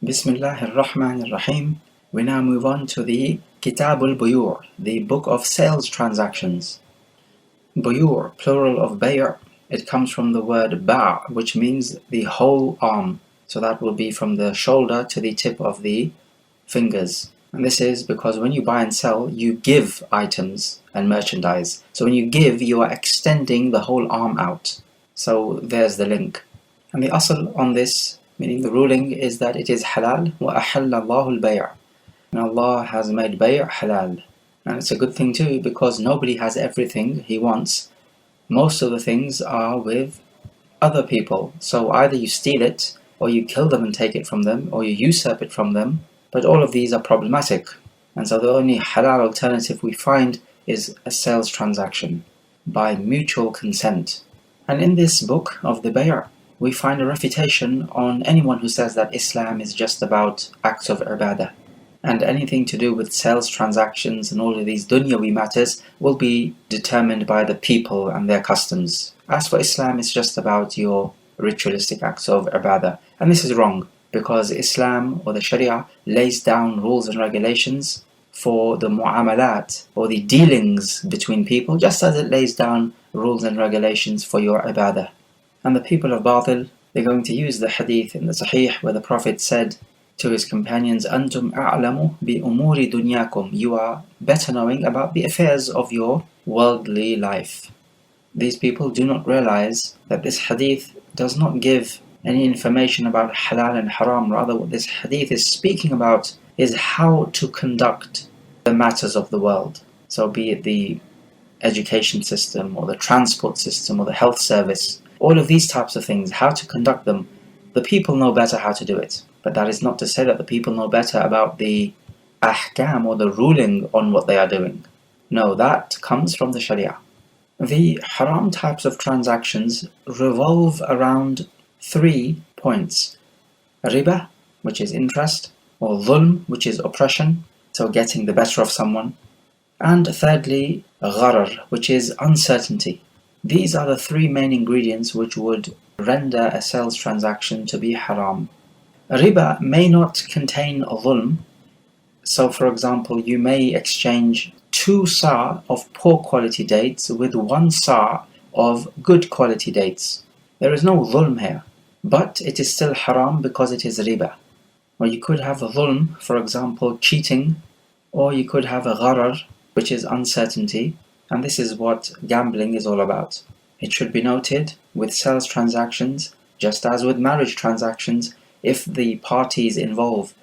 Bismillahir Rahmanir Rahim. We now move on to the Kitabul Buyu', the book of sales transactions. Buyu', plural of bay', it comes from the word ba', which means the whole arm. So that will be from the shoulder to the tip of the fingers. And this is because when you buy and sell, you give items and merchandise. So when you give, you are extending the whole arm out. So there's the link. And the asl on this, meaning the ruling, is that it is halal. وَأَحَلَّ اللَّهُ الْبَيْعَ. And Allah has made bay' halal. And it's a good thing too, because nobody has everything he wants. Most of the things are with other people. So either you steal it, or you kill them and take it from them, or you usurp it from them. But all of these are problematic. And so the only halal alternative we find is a sales transaction by mutual consent. And in this book of the bay', we find a refutation on anyone who says that Islam is just about acts of ibadah. And anything to do with sales transactions and all of these dunyawi matters will be determined by the people and their customs. As for Islam, it's just about your ritualistic acts of ibadah. And this is wrong, because Islam or the Sharia lays down rules and regulations for the mu'amalat, or the dealings between people, just as it lays down rules and regulations for your ibadah. And the people of Batil, they're going to use the hadith in the Sahih where the Prophet said to his companions, Antum a'lamu bi umuri dunyakum. You are better knowing about the affairs of your worldly life. These people do not realize that this hadith does not give any information about halal and haram. Rather, what this hadith is speaking about is how to conduct the matters of the world. So be it the education system, or the transport system, or the health service, all of these types of things, how to conduct them. The people know better how to do it. But that is not to say that the people know better about the ahkam, or the ruling on what they are doing. No, that comes from the Sharia. The haram types of transactions revolve around 3 points. Riba, which is interest, or dhulm, which is oppression, so getting the better of someone. And thirdly, gharar, which is uncertainty. These are the 3 main ingredients which would render a sales transaction to be haram. Riba may not contain dhulm. So for example, you may exchange 2 sa' of poor quality dates with 1 sa' of good quality dates. There is no dhulm here, but it is still haram because it is riba. Or you could have a dhulm, for example, cheating, or you could have a gharar, which is uncertainty. And this is what gambling is all about. It should be noted, with sales transactions, just as with marriage transactions, if the parties involved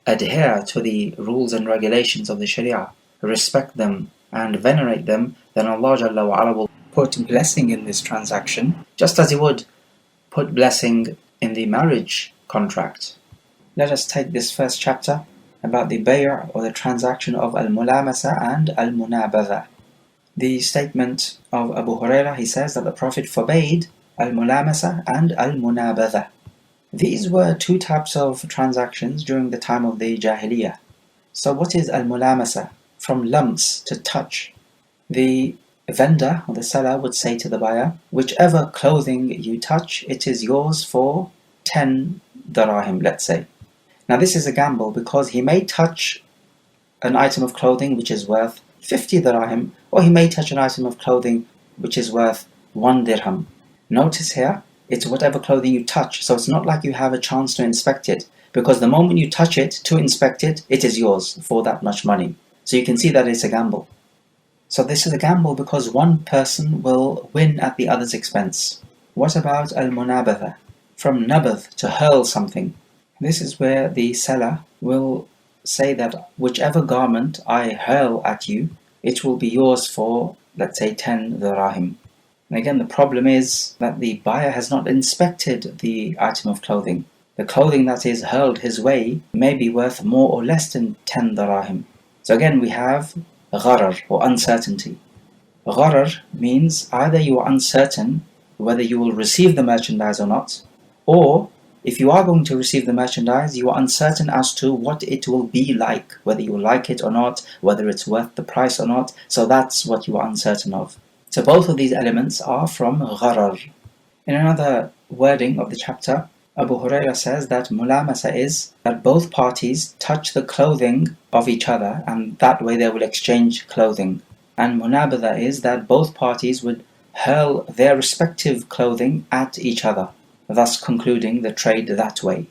adhere to the rules and regulations of the Sharia, respect them and venerate them, then Allah Jalla wa Ala will put blessing in this transaction, just as He would put blessing in the marriage contract. Let us take this first chapter about the bay', or the transaction of al-mulamasa and al-munabadha. The statement of Abu Hurairah, he says that the Prophet forbade al-mulamasa and al-munabadha. These were 2 types of transactions during the time of the Jahiliyyah. So what is al-mulamasa? From lams, to touch. The vendor or the seller would say to the buyer, whichever clothing you touch, it is yours for 10 dirahim, let's say. Now this is a gamble, because he may touch an item of clothing which is worth 50 dirahim, or he may touch an item of clothing which is worth 1 dirham. Notice here, it's whatever clothing you touch, so it's not like you have a chance to inspect it, because the moment you touch it to inspect it, it is yours for that much money. So you can see that it's a gamble. So this is a gamble because one person will win at the other's expense. What about al-munabadha? From nabath, to hurl something. This is where the seller will say that whichever garment I hurl at you, it will be yours for, let's say, 10 dirahim. And again, the problem is that the buyer has not inspected the item of clothing. The clothing that is hurled his way may be worth more or less than 10 dirahim. So again, we have gharar, or uncertainty. Gharar means either you are uncertain whether you will receive the merchandise or not, or if you are going to receive the merchandise, you are uncertain as to what it will be like, whether you like it or not, whether it's worth the price or not. So that's what you are uncertain of. So both of these elements are from gharar. In another wording of the chapter, Abu Huraira says that mulamasa is that both parties touch the clothing of each other, and that way they will exchange clothing. And munabadha is that both parties would hurl their respective clothing at each other, thus concluding the trade that way,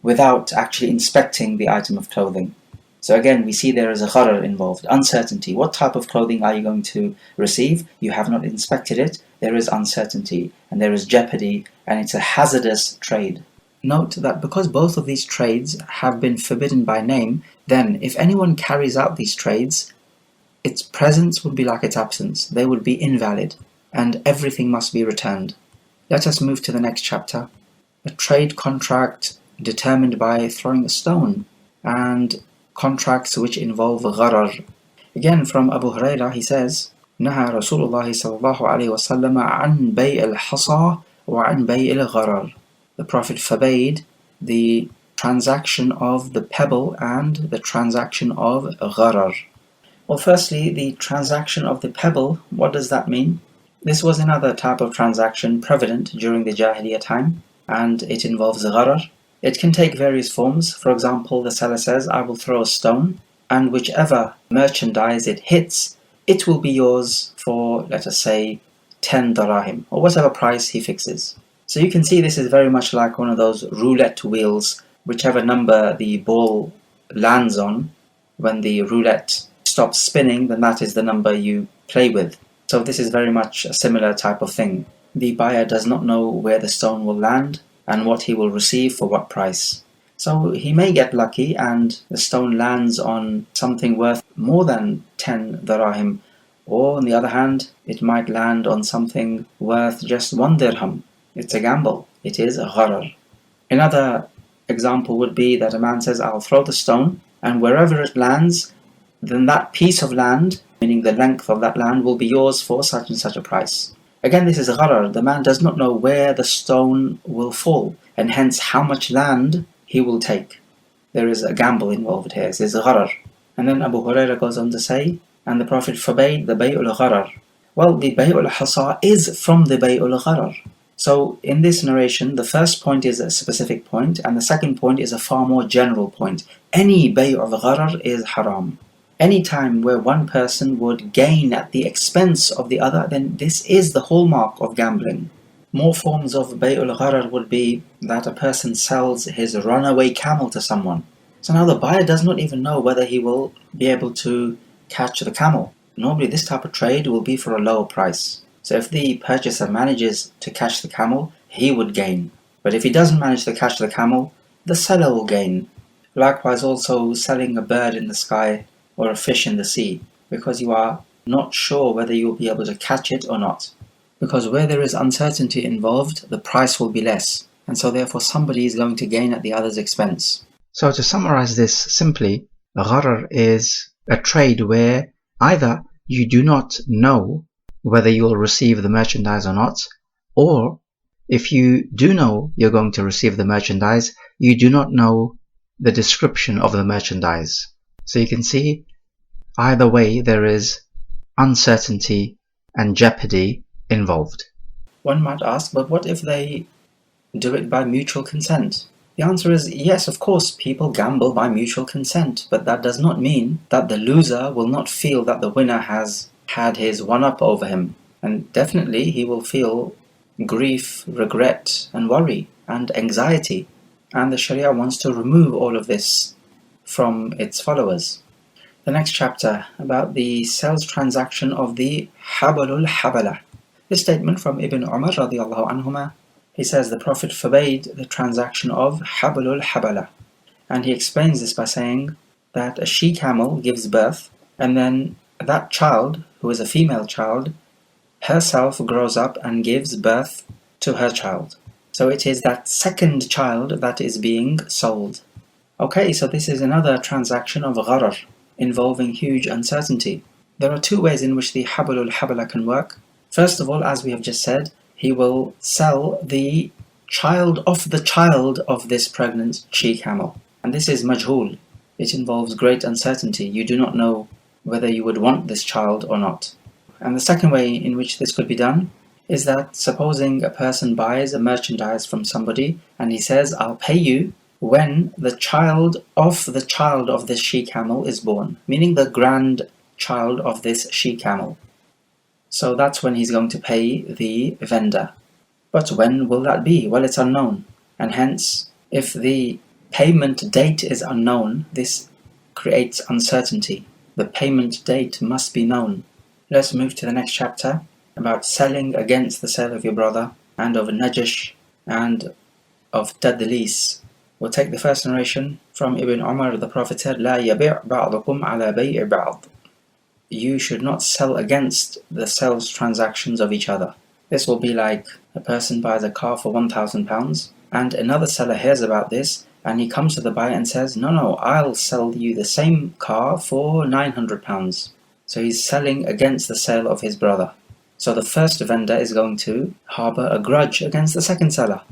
without actually inspecting the item of clothing. So again, we see there is a gharar involved, uncertainty. What type of clothing are you going to receive? You have not inspected it. There is uncertainty and there is jeopardy, and it's a hazardous trade. Note that because both of these trades have been forbidden by name, then if anyone carries out these trades, its presence would be like its absence. They would be invalid, and everything must be returned. Let us move to the next chapter. A trade contract determined by throwing a stone, and contracts which involve gharar. Again, from Abu Huraira, he says, نهى رسول الله صلى الله عليه وسلم عن بيع الحصى وعن بيع الغرر. The Prophet forbade the transaction of the pebble and the transaction of gharar. Well, firstly, the transaction of the pebble, what does that mean? This was another type of transaction prevalent during the Jahiliyyah time, and it involves gharar. It can take various forms. For example, the seller says, I will throw a stone, and whichever merchandise it hits, it will be yours for, let us say, 10 darahim, or whatever price he fixes. So you can see this is very much like one of those roulette wheels. Whichever number the ball lands on, when the roulette stops spinning, then that is the number you play with. So this is very much a similar type of thing. The buyer does not know where the stone will land and what he will receive for what price. So he may get lucky and the stone lands on something worth more than 10 darahim, or on the other hand, it might land on something worth just 1 dirham. It's a gamble. It is a gharar. Another example would be that a man says, I'll throw the stone, and wherever it lands, then that piece of land, meaning the length of that land, will be yours for such and such a price. Again, this is a gharar. The man does not know where the stone will fall, and hence how much land he will take. There is a gamble involved here. This is a gharar. And then Abu Huraira goes on to say, and the Prophet forbade the bay'ul gharar. Well, the bay'ul hasa is from the bay'ul gharar. So in this narration, the first point is a specific point, and the second point is a far more general point. Any bay' of gharar is haram. Any time where one person would gain at the expense of the other, then this is the hallmark of gambling. More forms of bay'ul gharar would be that a person sells his runaway camel to someone. So now the buyer does not even know whether he will be able to catch the camel. Normally this type of trade will be for a lower price. So if the purchaser manages to catch the camel, he would gain. But if he doesn't manage to catch the camel, the seller will gain. Likewise also selling a bird in the sky or a fish in the sea, because you are not sure whether you'll be able to catch it or not. Because where there is uncertainty involved, the price will be less, and so therefore somebody is going to gain at the other's expense. So to summarize this simply, gharar is a trade where either you do not know whether you will receive the merchandise or not, or if you do know you're going to receive the merchandise, you do not know the description of the merchandise. So you can see either way there is uncertainty and jeopardy involved. One might ask, but what if they do it by mutual consent? The answer is yes, of course, people gamble by mutual consent, but that does not mean that the loser will not feel that the winner has had his one-up over him, and definitely he will feel grief, regret and worry and anxiety, and the Sharia wants to remove all of this from its followers. The next chapter about the sales transaction of the habalul habala. This statement from Ibn Umar radiallahu anhuma, he says the Prophet forbade the transaction of habalul habala, and he explains this by saying that a she-camel gives birth, and then that child, who is a female child, herself grows up and gives birth to her child. So it is that second child that is being sold. Okay, so this is another transaction of gharar, involving huge uncertainty. There are two ways in which the habalul habala can work. First of all, as we have just said, he will sell the child of this pregnant she-camel. And this is majhul. It involves great uncertainty. You do not know whether you would want this child or not. And the second way in which this could be done is that supposing a person buys a merchandise from somebody and he says, I'll pay you when the child of this she-camel is born, meaning the grandchild of this she-camel. So that's when he's going to pay the vendor. But when will that be? Well, it's unknown. And hence, if the payment date is unknown, this creates uncertainty. The payment date must be known. Let's move to the next chapter about selling against the sale of your brother, and of najash, and of tadlis. We'll take the first narration from Ibn Umar. The Prophet said, لا يبيع بعضكم على بيع بعض. You should not sell against the sales transactions of each other. This will be like a person buys a car for £1,000 and another seller hears about this and he comes to the buyer and says, no, I'll sell you the same car for £900. So he's selling against the sale of his brother. So the first vendor is going to harbor a grudge against the second seller.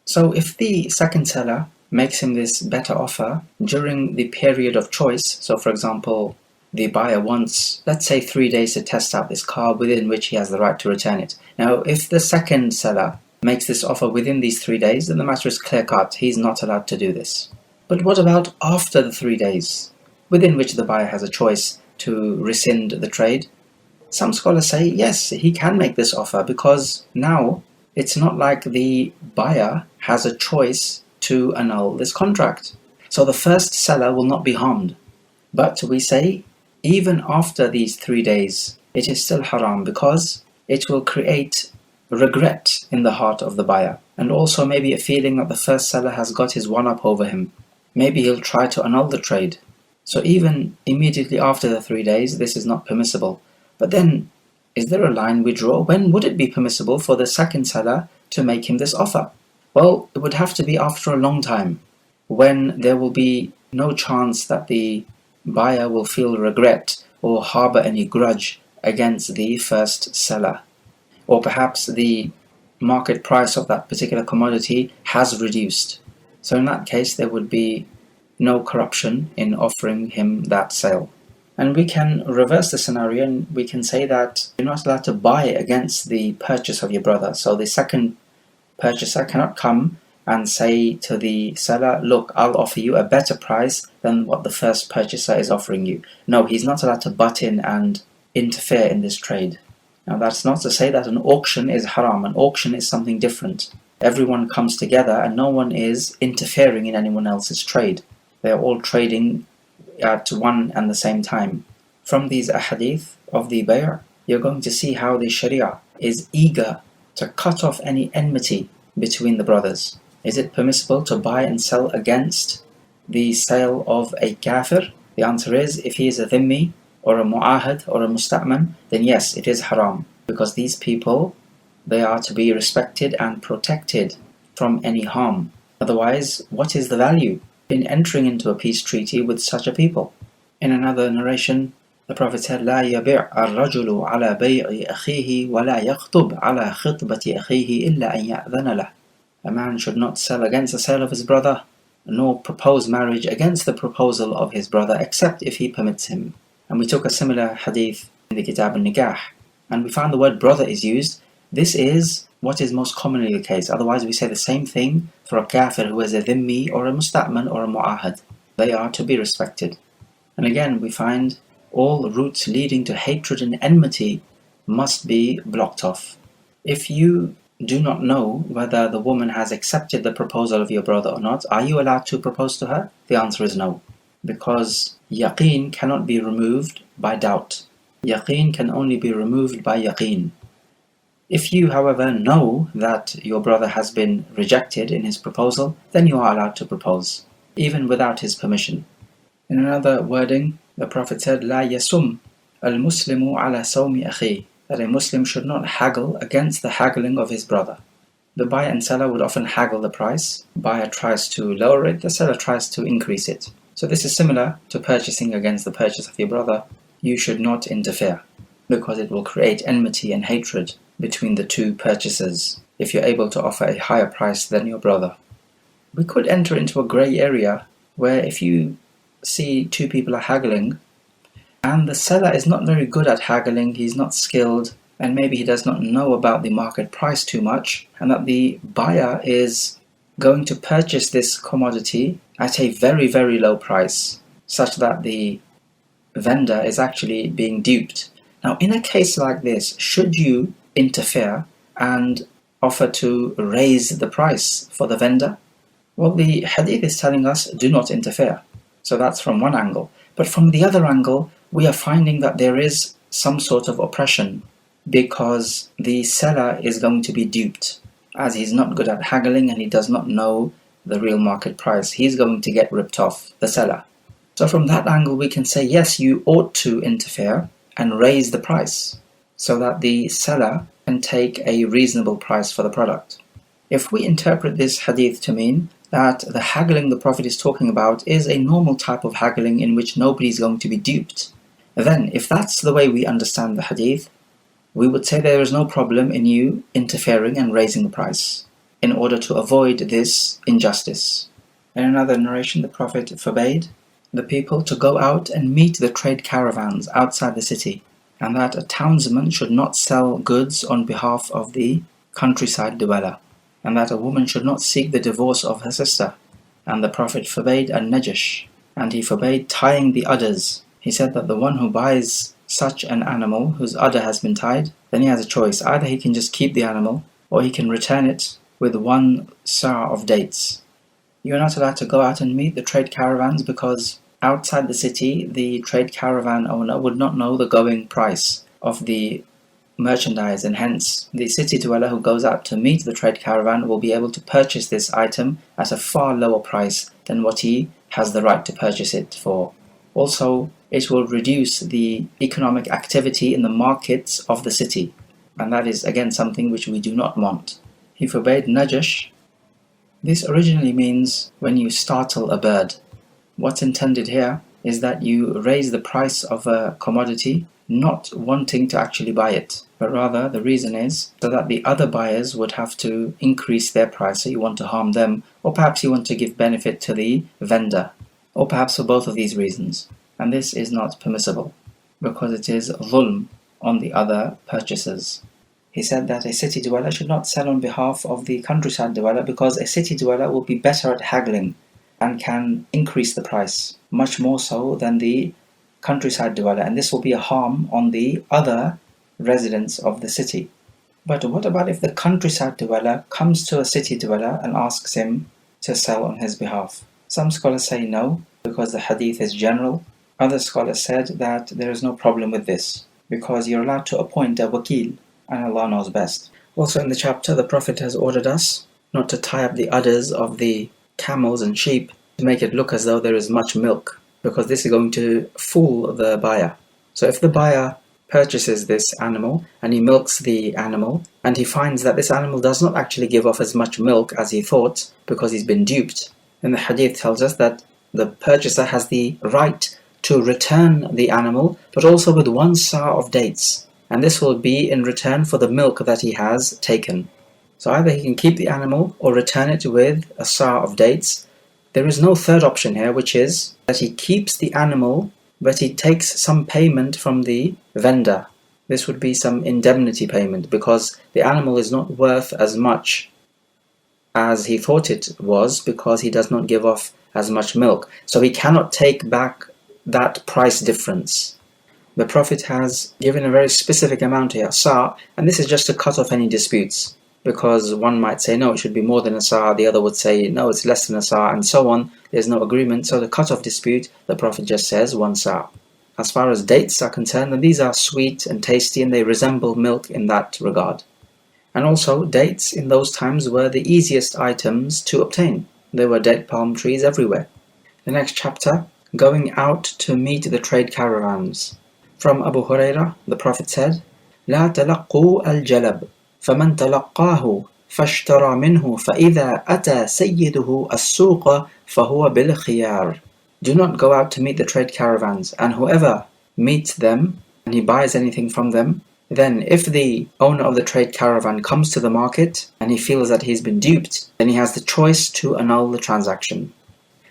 So if the second seller makes him this better offer during the period of choice, so for example, the buyer wants, let's say, 3 days to test out this car within which he has the right to return it. Now, if the second seller makes this offer within these 3 days, then the matter is clear-cut. He's not allowed to do this. But what about after the 3 days, within which the buyer has a choice to rescind the trade? Some scholars say, yes, he can make this offer because now it's not like the buyer has a choice to annul this contract. So the first seller will not be harmed. But we say, even after these 3 days, it is still haram because it will create regret in the heart of the buyer, and also maybe a feeling that the first seller has got his one-up over him. Maybe he'll try to annul the trade. So even immediately after the 3 days, this is not permissible. But then, is there a line we draw? When would it be permissible for the second seller to make him this offer? Well, it would have to be after a long time, when there will be no chance that the buyer will feel regret or harbor any grudge against the first seller. Or perhaps the market price of that particular commodity has reduced. So in that case, there would be no corruption in offering him that sale. And we can reverse the scenario and we can say that you're not allowed to buy against the purchase of your brother. So the second purchaser cannot come and say to the seller, look, I'll offer you a better price than what the first purchaser is offering you. No, he's not allowed to butt in and interfere in this trade. Now that's not to say that an auction is haram. An auction is something different. Everyone comes together and no one is interfering in anyone else's trade. They're all trading at one and the same time. From these ahadith of the bay', you're going to see how the Sharia is eager to cut off any enmity between the brothers. Is it permissible to buy and sell against the sale of a kafir? The answer is, if he is a dhimmi or a mu'ahad or a musta'man, then yes, it is haram. Because these people, they are to be respected and protected from any harm. Otherwise, what is the value in entering into a peace treaty with such a people? In another narration, the Prophet said, لا يبيع الرجل على بيع أخيه ولا يخطب على خطبة أخيه إلا أن يأذن له. A man should not sell against the sale of his brother, nor propose marriage against the proposal of his brother, except if he permits him. And we took a similar hadith in the Kitab al-Nikah, and we found the word brother is used. This is what is most commonly the case. Otherwise we say the same thing for a kafir who is a dhimmi or a musta'man or a mu'ahad. They are to be respected. And again we find all routes leading to hatred and enmity must be blocked off. If you do not know whether the woman has accepted the proposal of your brother or not, are you allowed to propose to her? The answer is no. Because yaqeen cannot be removed by doubt. Yaqeen can only be removed by yaqeen. If you, however, know that your brother has been rejected in his proposal, then you are allowed to propose, even without his permission. In another wording, the Prophet said, لا يسم المسلم على صوم أخيه, that a Muslim should not haggle against the haggling of his brother. The buyer and seller would often haggle the price. The buyer tries to lower it, the seller tries to increase it. So this is similar to purchasing against the purchase of your brother. You should not interfere, because it will create enmity and hatred between the two purchasers if you're able to offer a higher price than your brother. We could enter into a grey area where if you see two people are haggling, and the seller is not very good at haggling, he's not skilled, and maybe he does not know about the market price too much, and that the buyer is going to purchase this commodity at a very, very low price, such that the vendor is actually being duped. Now, in a case like this, should you interfere and offer to raise the price for the vendor? Well, the hadith is telling us, do not interfere. So that's from one angle. But from the other angle, we are finding that there is some sort of oppression, because the seller is going to be duped. As he's not good at haggling and he does not know the real market price, he's going to get ripped off, the seller. So from that angle, we can say, yes, you ought to interfere and raise the price so that the seller can take a reasonable price for the product. If we interpret this hadith to mean that the haggling the Prophet is talking about is a normal type of haggling in which nobody is going to be duped, then if that's the way we understand the hadith, we would say there is no problem in you interfering and raising the price in order to avoid this injustice. In another narration, the Prophet forbade the people to go out and meet the trade caravans outside the city, and that a townsman should not sell goods on behalf of the countryside dweller, and that a woman should not seek the divorce of her sister. And the Prophet forbade an-najash, and he forbade tying the udders. He said that the one who buys such an animal whose udder has been tied, then he has a choice. Either he can just keep the animal, or he can return it with 1 sa' of dates. You're not allowed to go out and meet the trade caravans, because outside the city, the trade caravan owner would not know the going price of the merchandise, and hence the city dweller who goes out to meet the trade caravan will be able to purchase this item at a far lower price than what he has the right to purchase it for. Also, it will reduce the economic activity in the markets of the city, and that is again something which we do not want. He forbade najash. This originally means when you startle a bird. What's intended here is that you raise the price of a commodity not wanting to actually buy it, but rather the reason is so that the other buyers would have to increase their price, so you want to harm them, or perhaps you want to give benefit to the vendor, or perhaps for both of these reasons. And this is not permissible, because it is dhulm on the other purchasers. He said that a city dweller should not sell on behalf of the countryside dweller, because a city dweller will be better at haggling and can increase the price, much more so than the countryside dweller, and this will be a harm on the other residents of the city. But what about if the countryside dweller comes to a city dweller and asks him to sell on his behalf? Some scholars say no, because the hadith is general. Other scholars said that there is no problem with this, because you're allowed to appoint a wakil, and Allah knows best. Also in the chapter, the Prophet has ordered us not to tie up the udders of the camels and sheep to make it look as though there is much milk, because this is going to fool the buyer. So if the buyer purchases this animal and he milks the animal, and he finds that this animal does not actually give off as much milk as he thought because he's been duped, then the hadith tells us that the purchaser has the right to return the animal, but also with 1 sa' of dates, and this will be in return for the milk that he has taken. So either he can keep the animal or return it with a sa' of dates. There is no third option here, which is that he keeps the animal but he takes some payment from the vendor. This would be some indemnity payment, because the animal is not worth as much as he thought it was, because he does not give off as much milk. So he cannot take back that price difference. The Prophet has given a very specific amount here, sa', and this is just to cut off any disputes, because one might say no, it should be more than a sa', the other would say no, it's less than a sa', and so on. There's no agreement, so to cut off dispute, the Prophet just says 1 sa'. As far as dates are concerned, then these are sweet and tasty, and they resemble milk in that regard. And also, dates in those times were the easiest items to obtain. There were date palm trees everywhere. The next chapter, going out to meet the trade caravans. From Abu Hurairah, the Prophet said, لا تلقوا الجلب فمن تلقاه فاشترى منه فإذا أتى سيده السوق فهو بالخيار. Do not go out to meet the trade caravans, and whoever meets them and he buys anything from them, then if the owner of the trade caravan comes to the market and he feels that he's been duped, then he has the choice to annul the transaction.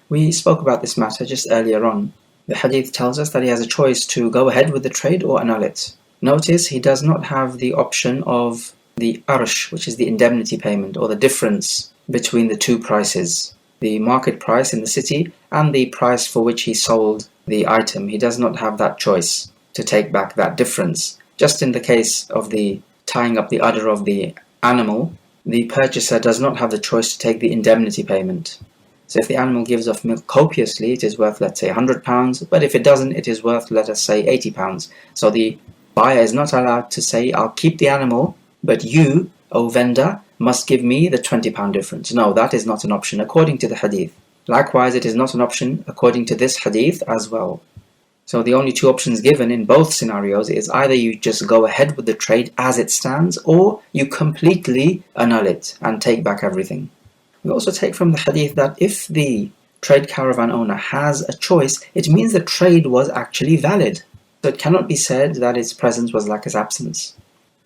We spoke about this matter just earlier on. The hadith tells us that he has a choice to go ahead with the trade or annul it. Notice he does not have the option of the arsh, which is the indemnity payment, or the difference between the two prices, the market price in the city and the price for which he sold the item. He does not have that choice to take back that difference. Just in the case of the tying up the udder of the animal, the purchaser does not have the choice to take the indemnity payment. So if the animal gives off milk copiously, it is worth, let's say, £100, but if it doesn't, it is worth, let us say, £80. So the buyer is not allowed to say, I'll keep the animal, but you, O vendor, must give me the £20 difference. No, that is not an option according to the hadith. Likewise, it is not an option according to this hadith as well. So the only two options given in both scenarios is either you just go ahead with the trade as it stands, or you completely annul it and take back everything. We also take from the hadith that if the trade caravan owner has a choice, it means the trade was actually valid. So it cannot be said that its presence was like its absence.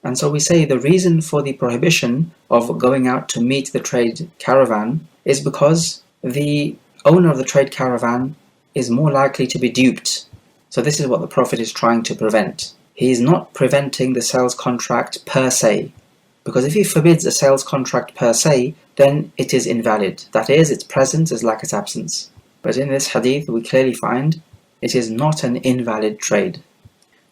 And so we say the reason for the prohibition of going out to meet the trade caravan is because the owner of the trade caravan is more likely to be duped. So this is what the Prophet is trying to prevent. He is not preventing the sales contract per se, because if he forbids a sales contract per se, then it is invalid. That is, its presence is like its absence. But in this hadith, we clearly find it is not an invalid trade.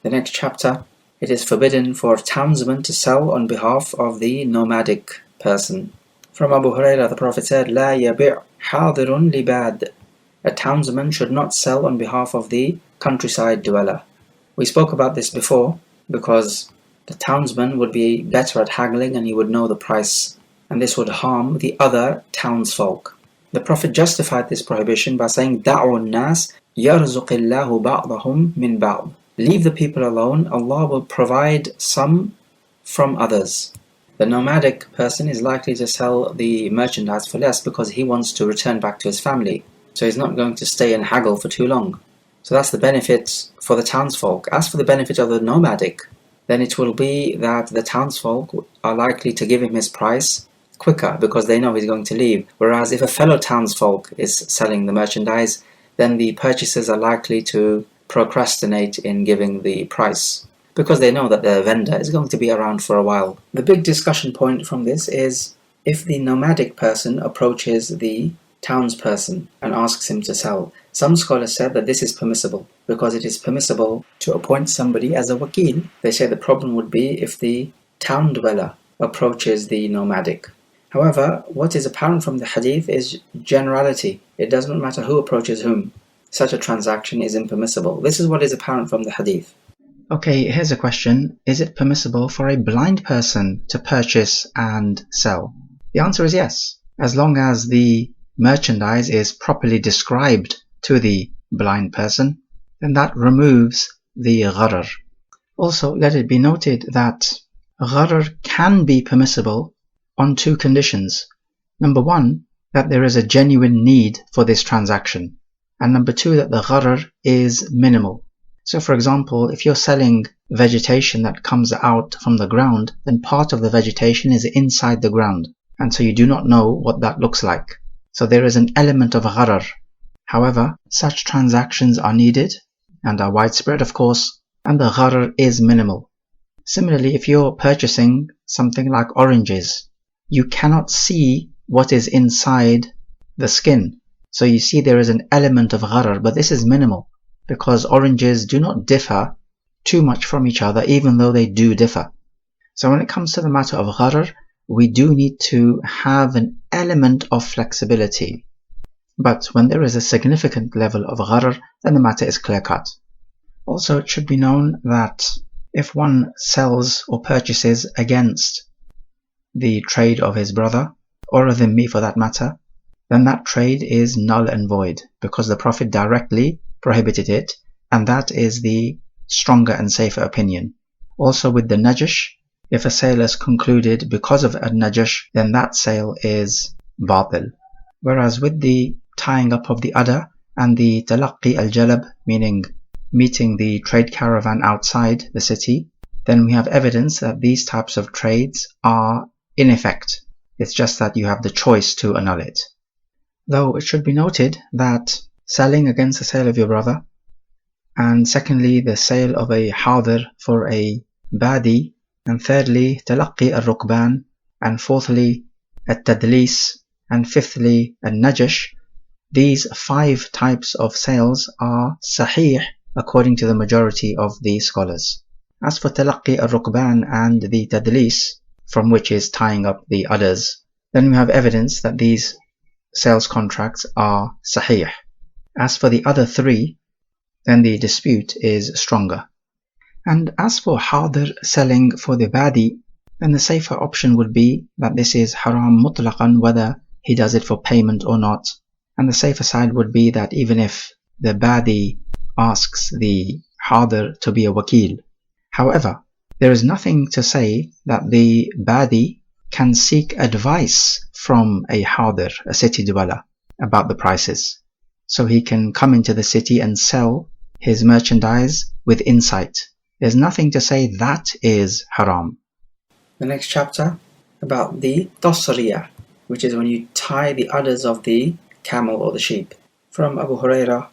The next chapter, it is forbidden for a townsman to sell on behalf of the nomadic person. From Abu Hurairah, the Prophet said, "La yabi' hadirun libad." A townsman should not sell on behalf of the countryside dweller. We spoke about this before, because the townsman would be better at haggling and he would know the price, and this would harm the other townsfolk. The Prophet justified this prohibition by saying, "Da'u an-nas yarzuqillahu ba'dahum min ba'd." Leave the people alone, Allah will provide some from others. The nomadic person is likely to sell the merchandise for less because he wants to return back to his family. So he's not going to stay and haggle for too long. So that's the benefit for the townsfolk. As for the benefit of the nomadic, then it will be that the townsfolk are likely to give him his price quicker because they know he's going to leave. Whereas if a fellow townsfolk is selling the merchandise, then the purchasers are likely to procrastinate in giving the price because they know that the vendor is going to be around for a while. The big discussion point from this is if the nomadic person approaches the townsperson and asks him to sell. Some scholars said that this is permissible because it is permissible to appoint somebody as a wakil. They say the problem would be if the town dweller approaches the nomadic. However, what is apparent from the hadith is generality. It does not matter who approaches whom. Such a transaction is impermissible. This is what is apparent from the hadith. Okay, here's a question. Is it permissible for a blind person to purchase and sell? The answer is yes, as long as the merchandise is properly described to the blind person, then that removes the gharar. Also, let it be noted that gharar can be permissible on two conditions. Number one, that there is a genuine need for this transaction. And number two, that the gharar is minimal. So for example, if you're selling vegetation that comes out from the ground, then part of the vegetation is inside the ground. And so you do not know what that looks like. So there is an element of gharar. However, such transactions are needed and are widespread, of course, and the gharar is minimal. Similarly, if you're purchasing something like oranges, you cannot see what is inside the skin. So you see there is an element of gharar, but this is minimal because oranges do not differ too much from each other, even though they do differ. So when it comes to the matter of gharar, we do need to have an element of flexibility. But when there is a significant level of gharar, then the matter is clear-cut. Also, it should be known that if one sells or purchases against the trade of his brother, or a dhimmi for that matter, then that trade is null and void, because the Prophet directly prohibited it, and that is the stronger and safer opinion. Also with the najash, if a sale is concluded because of a najash, then that sale is batil. Whereas with the tying up of the udder and the talaqqi al-jalab, meaning meeting the trade caravan outside the city, then we have evidence that these types of trades are in effect. It's just that you have the choice to annul it. Though it should be noted that selling against the sale of your brother, and secondly the sale of a hadir for a badi, and thirdly تلقي الركبان, and fourthly التدليس, and fifthly النجش. These 5 types of sales are sahih according to the majority of the scholars. As for تلقي الركبان and the tadlis, from which is tying up the others, then we have evidence that these sales contracts are sahih. As for the other 3, then the dispute is stronger. And as for hadir selling for the badi, then the safer option would be that this is haram mutlaqan, whether he does it for payment or not. And the safer side would be that even if the badi asks the hadir to be a wakil. However, there is nothing to say that the badi can seek advice from a hadir, a city dweller, about the prices. So he can come into the city and sell his merchandise with insight. There's nothing to say that is haram. The next chapter about the tasriyah, which is when you tie the udders of the camel or the sheep. From Abu Hurairah,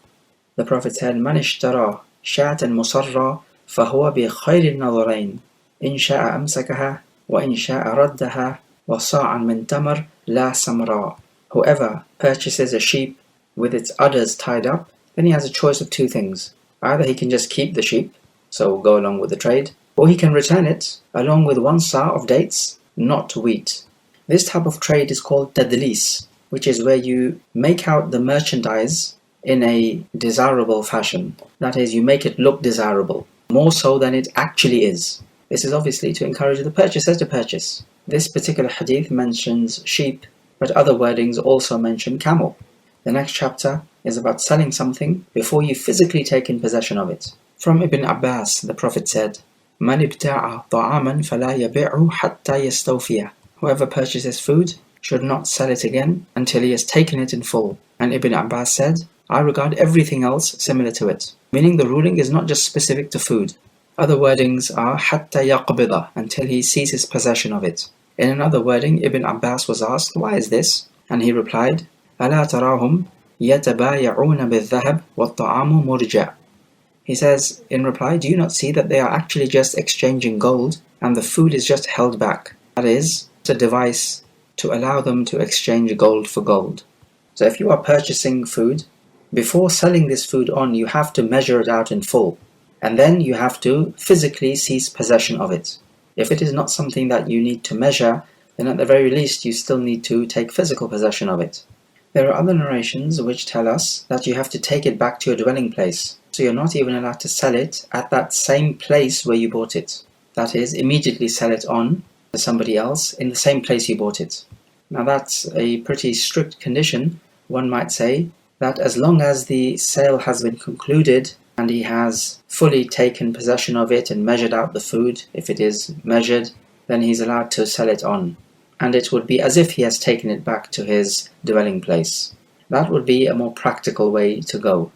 the Prophet said, "Man ishtara shatan musarra fahuwa bi khayri an-nadharayn, in sha'a amsakaha wa in sha'a raddaha wa sa'an min tamr la samra." Whoever purchases a sheep with its udders tied up, then he has a choice of 2 things. Either he can just keep the sheep, so go along with the trade, or he can return it along with 1 sa' of dates, not wheat. This type of trade is called tadlis, which is where you make out the merchandise in a desirable fashion. That is, you make it look desirable, more so than it actually is. This is obviously to encourage the purchaser to purchase. This particular hadith mentions sheep, but other wordings also mention camel. The next chapter is about selling something before you physically take in possession of it. From Ibn Abbas, the Prophet said, "Man ibta'a ta'aman fala yabi'u hatta yastawfiya." Whoever purchases food should not sell it again until he has taken it in full. And Ibn Abbas said, "I regard everything else similar to it," meaning the ruling is not just specific to food. Other wordings are hatta yaqbida, until he seizes possession of it. In another wording, Ibn Abbas was asked, "Why is this?" And he replied, "Ala tarahum yatabaya'una bil-dhahab wat-ta'amu murja'." He says in reply, "Do you not see that they are actually just exchanging gold and the food is just held back?" That is, it's a device to allow them to exchange gold for gold. So if you are purchasing food, before selling this food on, you have to measure it out in full, and then you have to physically seize possession of it. If it is not something that you need to measure, then at the very least you still need to take physical possession of it. There are other narrations which tell us that you have to take it back to your dwelling place, so you're not even allowed to sell it at that same place where you bought it. That is, immediately sell it on to somebody else in the same place you bought it. Now that's a pretty strict condition. One might say that as long as the sale has been concluded and he has fully taken possession of it and measured out the food, if it is measured, then he's allowed to sell it on. And it would be as if he has taken it back to his dwelling place. That would be a more practical way to go.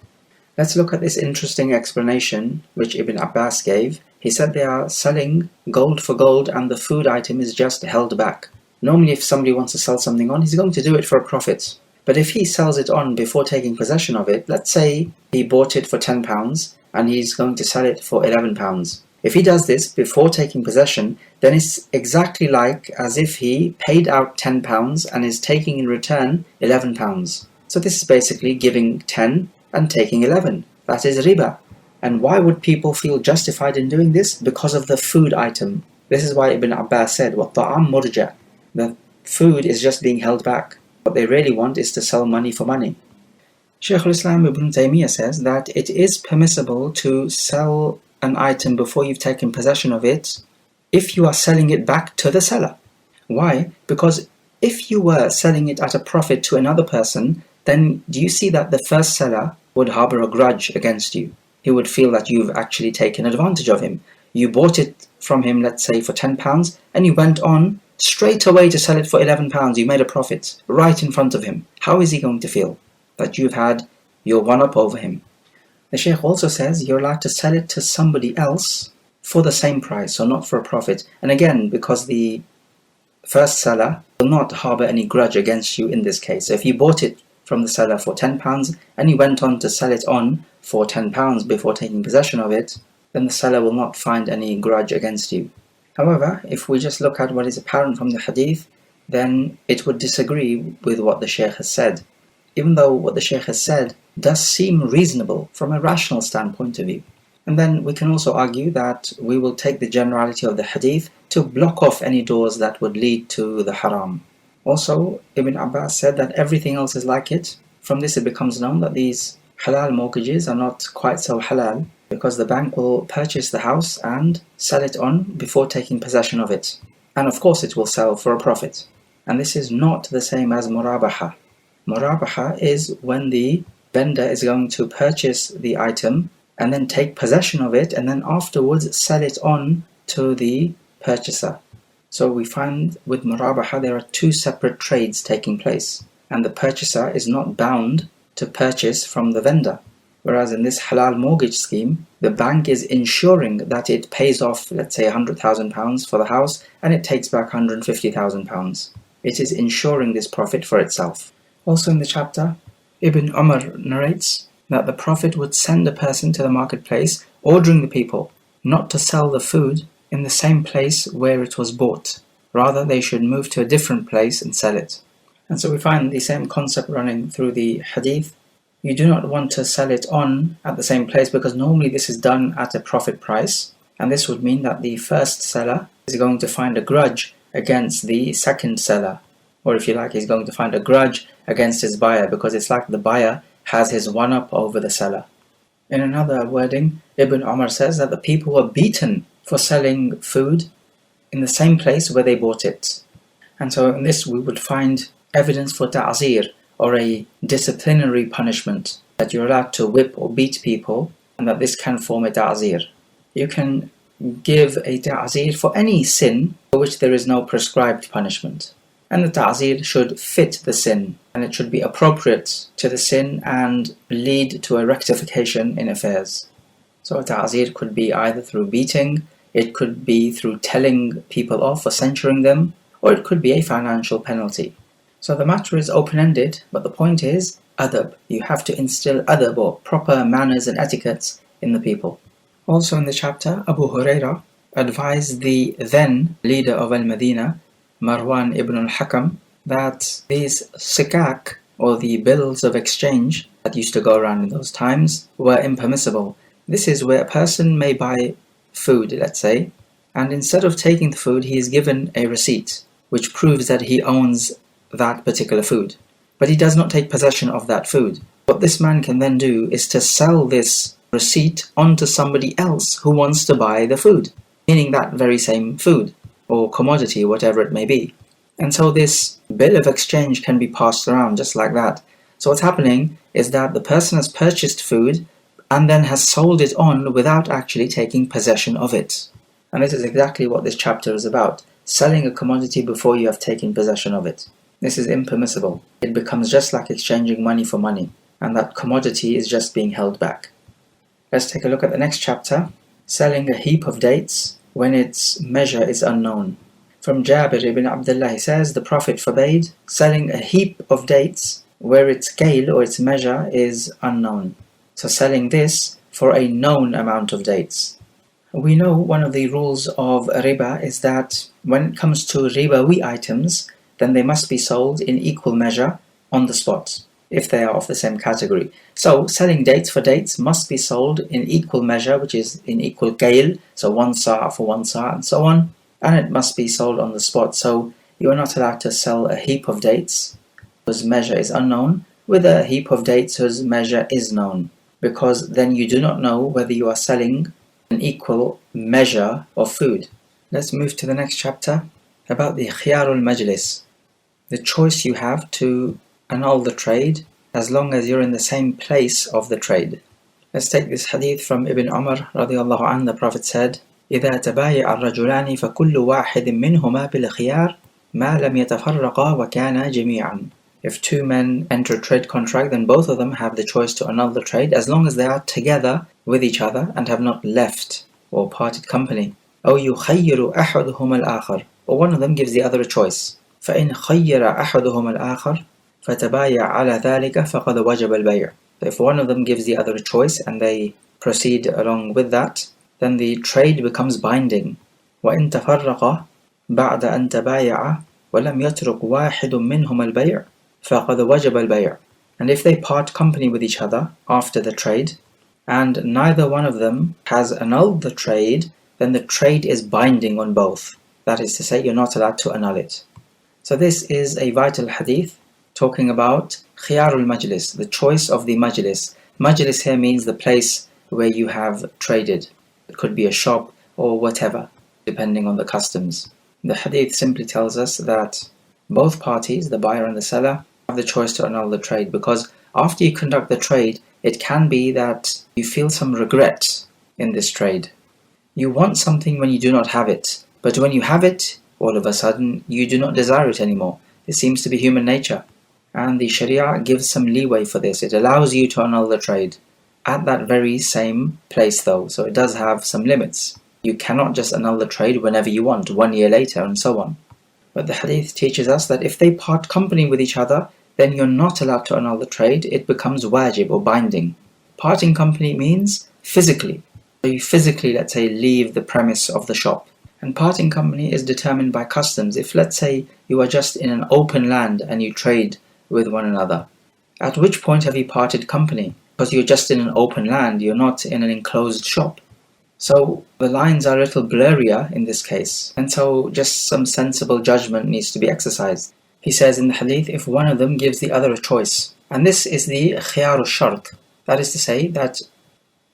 Let's look at this interesting explanation which Ibn Abbas gave. He said they are selling gold for gold and the food item is just held back. Normally if somebody wants to sell something on, he's going to do it for a profit. But if he sells it on before taking possession of it, let's say he bought it for £10 and he's going to sell it for £11. If he does this before taking possession, then it's exactly like as if he paid out £10 and is taking in return £11. So this is basically giving 10 and taking 11. That is riba. And why would people feel justified in doing this? Because of the food item. This is why Ibn Abbas said, وَالطَّعَامُ مُرْجَى. The food is just being held back. What they really want is to sell money for money. Shaykh al-Islam Ibn Taymiyyah says that it is permissible to sell an item before you've taken possession of it if you are selling it back to the seller. Why? Because if you were selling it at a profit to another person, then do you see that the first seller would harbor a grudge against you? He would feel that you've actually taken advantage of him. You bought it from him, let's say, for £10 and you went on straight away to sell it for £11. You made a profit right in front of him. How is he going to feel? That you've had your one-up over him. The Shaykh also says you're allowed to sell it to somebody else for the same price, so not for a profit. And again, because the first seller will not harbor any grudge against you in this case. So if you bought it from the seller for £10 and you went on to sell it on for £10 before taking possession of it, then the seller will not find any grudge against you. However, if we just look at what is apparent from the hadith, then it would disagree with what the Shaykh has said, even though what the Shaykh has said does seem reasonable from a rational standpoint of view. And then we can also argue that we will take the generality of the hadith to block off any doors that would lead to the haram. Also, Ibn Abbas said that everything else is like it. From this it becomes known that these halal mortgages are not quite so halal, because the bank will purchase the house and sell it on before taking possession of it. And of course it will sell for a profit. And this is not the same as murabaha. Murabaha is when the vendor is going to purchase the item and then take possession of it and then afterwards sell it on to the purchaser. So we find with murabaha there are two separate trades taking place, and the purchaser is not bound to purchase from the vendor. Whereas in this halal mortgage scheme, the bank is ensuring that it pays off, let's say, £100,000 for the house and it takes back £150,000. It is ensuring this profit for itself. Also in the chapter, Ibn Umar narrates that the Prophet would send a person to the marketplace ordering the people not to sell the food in the same place where it was bought. Rather, they should move to a different place and sell it. And so we find the same concept running through the hadith. You do not want to sell it on at the same place because normally this is done at a profit price, and this would mean that the first seller is going to find a grudge against the second seller, or if you like, he's going to find a grudge against his buyer because it's like the buyer has his one-up over the seller. In another wording, Ibn Umar says that the people were beaten for selling food in the same place where they bought it. And so in this we would find evidence for ta'zir, or a disciplinary punishment, that you're allowed to whip or beat people, and that this can form a ta'zir. You can give a ta'zir for any sin for which there is no prescribed punishment. And the ta'zir should fit the sin, and it should be appropriate to the sin and lead to a rectification in affairs. So a ta'zir could be either through beating, it could be through telling people off or censuring them, or it could be a financial penalty. So the matter is open-ended, but the point is adab. You have to instill adab, or proper manners and etiquettes, in the people. Also in the chapter, Abu Hurairah advised the then leader of Al-Madinah, Marwan ibn al-Hakam, that these sikak, or the bills of exchange that used to go around in those times, were impermissible. This is where a person may buy food, let's say, and instead of taking the food, he is given a receipt, which proves that he owns that particular food. But he does not take possession of that food. What this man can then do is to sell this receipt onto somebody else who wants to buy the food, meaning that very same food, or commodity, whatever it may be. And so this bill of exchange can be passed around just like that. So what's happening is that the person has purchased food and then has sold it on without actually taking possession of it. And this is exactly what this chapter is about, selling a commodity before you have taken possession of it. This is impermissible. It becomes just like exchanging money for money, and that commodity is just being held back. Let's take a look at the next chapter, selling a heap of dates when its measure is unknown. From Jabir ibn Abdullah, he says, the Prophet forbade selling a heap of dates where its scale or its measure is unknown. So selling this for a known amount of dates. We know one of the rules of riba is that when it comes to ribawi items, then they must be sold in equal measure on the spot, if they are of the same category. So selling dates for dates must be sold in equal measure, which is in equal kail, so 1 sa' for 1 sa' and so on, and it must be sold on the spot. So you are not allowed to sell a heap of dates whose measure is unknown with a heap of dates whose measure is known, because then you do not know whether you are selling an equal measure of food. Let's move to the next chapter about the khiyarul majlis, the choice you have to annul the trade as long as you're in the same place of the trade. Let's take this hadith from Ibn Umar radiallahu anhu. The Prophet said, إِذَا تَبَايَعَ الرَّجُلَانِ فَكُلُّ وَاحِدٍ مِّنْهُمَا بِالْخِيَارِ مَا لَمْ يَتَفَرَّقَا وَكَانَا جَمِيعًا. If two men enter a trade contract, then both of them have the choice to annul the trade as long as they are together with each other and have not left or parted company. أو يخير أحدهما الآخر, or one of them gives the other a choice. فإن خير أحدهما الآخر فَتَبَايَعَ عَلَى ذَلِكَ فَقَدْ وَجَبَ الْبَيْعُ. So if one of them gives the other a choice and they proceed along with that, then the trade becomes binding. وَإِن تَفَرَّقَا بَعْدَ أَن تَبَايَعَا وَلَمْ يَتْرُكْ وَاحِدٌ مِّنْهُمَا الْبَيْعَ فَقَدْ وَجَبَ الْبَيْعُ. And if they part company with each other after the trade, and neither one of them has annulled the trade, then the trade is binding on both. That is to say, you're not allowed to annul it. So this is a vital hadith talking about khiyarul majlis, the choice of the majlis. Majlis here means the place where you have traded. It could be a shop or whatever, depending on the customs. The hadith simply tells us that both parties, the buyer and the seller, have the choice to annul the trade, because after you conduct the trade, it can be that you feel some regret in this trade. You want something when you do not have it, but when you have it, all of a sudden, you do not desire it anymore. It seems to be human nature. And the Sharia gives some leeway for this. It allows you to annul the trade at that very same place though, so it does have some limits. You cannot just annul the trade whenever you want, 1 year later and so on. But the hadith teaches us that if they part company with each other, then you're not allowed to annul the trade. It becomes wajib or binding. Parting company means physically. So you physically, let's say, leave the premise of the shop. And parting company is determined by customs. If, let's say, you are just in an open land and you trade with one another, at which point have you parted company? Because you're just in an open land, you're not in an enclosed shop. So the lines are a little blurrier in this case, and so just some sensible judgment needs to be exercised. He says in the hadith, if one of them gives the other a choice, and this is the khiyar shart, that is to say that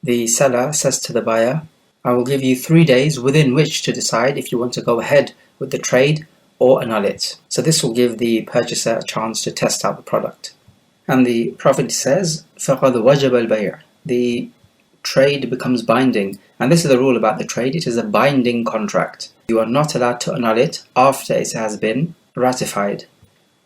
the seller says to the buyer, I will give you 3 days within which to decide if you want to go ahead with the trade or annul it. So this will give the purchaser a chance to test out the product. And the Prophet says, فَقَدْ وَجَبَ الْبَيْعُ. The trade becomes binding. And this is the rule about the trade. It is a binding contract. You are not allowed to annul it after it has been ratified.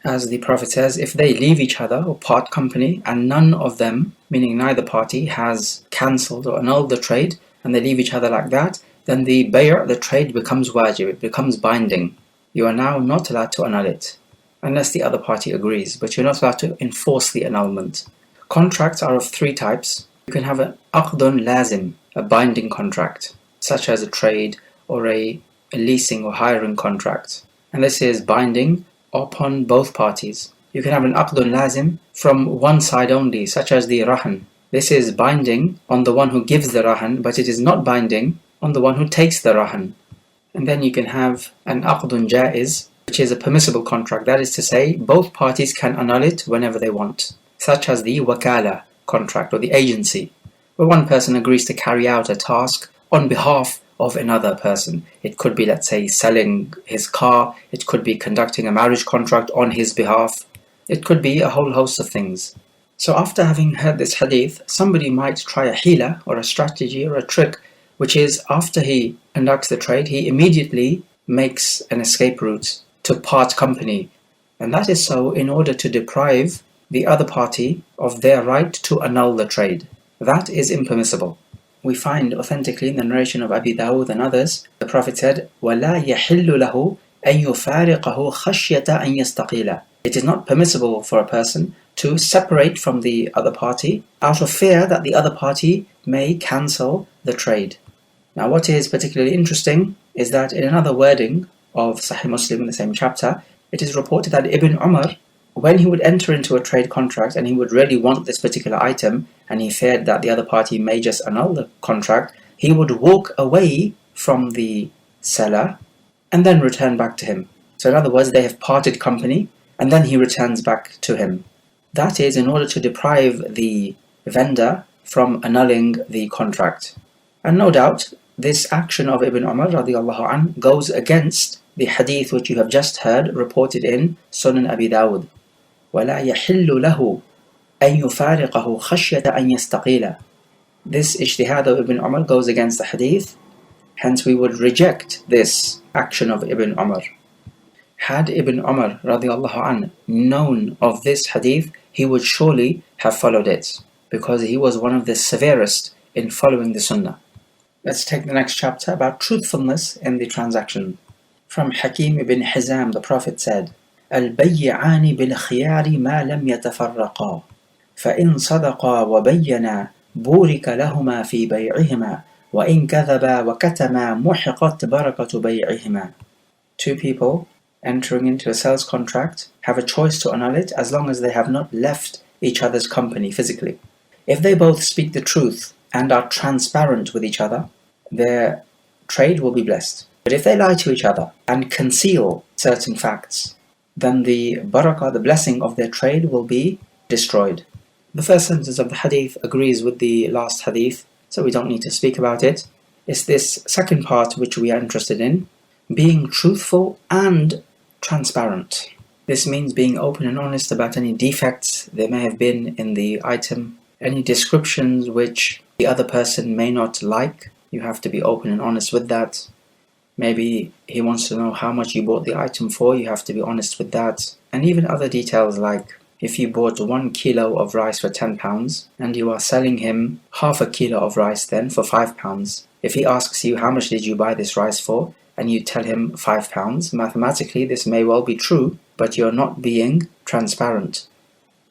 As the Prophet says, if they leave each other or part company and none of them, meaning neither party, has cancelled or annulled the trade, and they leave each other like that, then the the trade becomes wajib, it becomes binding. You are now not allowed to annul it, unless the other party agrees, but you're not allowed to enforce the annulment. Contracts are of 3 types. You can have an aqdun lazim, a binding contract, such as a trade or a leasing or hiring contract. And this is binding upon both parties. You can have an aqdun lazim from one side only, such as the rahan. This is binding on the one who gives the rahan, but it is not binding on the one who takes the rahan. And then you can have an aqdun jaiz, which is a permissible contract. That is to say, both parties can annul it whenever they want, such as the wakala contract or the agency, where one person agrees to carry out a task on behalf of another person. It could be, let's say, selling his car. It could be conducting a marriage contract on his behalf. It could be a whole host of things. So after having heard this hadith, somebody might try a hila or a strategy or a trick, which is after he conducts the trade, he immediately makes an escape route to part company. And that is so in order to deprive the other party of their right to annul the trade. That is impermissible. We find authentically in the narration of Abi Dawud and others, the Prophet said, وَلَا يَحِلُّ لَهُ أَن يُفَارِقَهُ خَشْيَةَ أَن يَسْتَقِيلَ. It is not permissible for a person to separate from the other party out of fear that the other party may cancel the trade. Now what is particularly interesting is that in another wording of Sahih Muslim in the same chapter, it is reported that Ibn Umar, when he would enter into a trade contract and he would really want this particular item and he feared that the other party may just annul the contract, he would walk away from the seller and then return back to him. So in other words, they have parted company and then he returns back to him. That is in order to deprive the vendor from annulling the contract. And no doubt, this action of Ibn Umar radiallahu anh goes against the hadith which you have just heard reported in Sunan Abi Dawud. وَلَا يَحِلُّ لَهُ أَن يُفَارِقَهُ خَشْيَةَ أَن يَسْتَقِيلَ. This ijtihad of Ibn Umar goes against the hadith, hence we would reject this action of Ibn Umar. Had Ibn Umar radiallahu anh known of this hadith, he would surely have followed it, because he was one of the severest in following the sunnah. Let's take the next chapter about truthfulness in the transaction. From Hakim ibn Hizam, the Prophet said, البيعان بالخيار ما لم يتفرقا فإن صدقا وبينا بورك لهما في بيعهما وَإِن كَذَبَا وَكَتَمَا مُحِقَتْ بَرَكَةُ بَيْعِهِمَا. Two people entering into a sales contract have a choice to annul it as long as they have not left each other's company physically. If they both speak the truth and are transparent with each other, their trade will be blessed. But if they lie to each other and conceal certain facts, then the barakah, the blessing of their trade, will be destroyed. The first sentence of the hadith agrees with the last hadith, so we don't need to speak about it. It's this second part which we are interested in, being truthful and transparent. This means being open and honest about any defects there may have been in the item, any descriptions which the other person may not like. You have to be open and honest with that. Maybe he wants to know how much you bought the item for, you have to be honest with that. And even other details like if you bought 1 kilo of rice for £10 and you are selling him half a kilo of rice then for £5. If he asks you how much did you buy this rice for and you tell him £5, mathematically this may well be true, but you're not being transparent.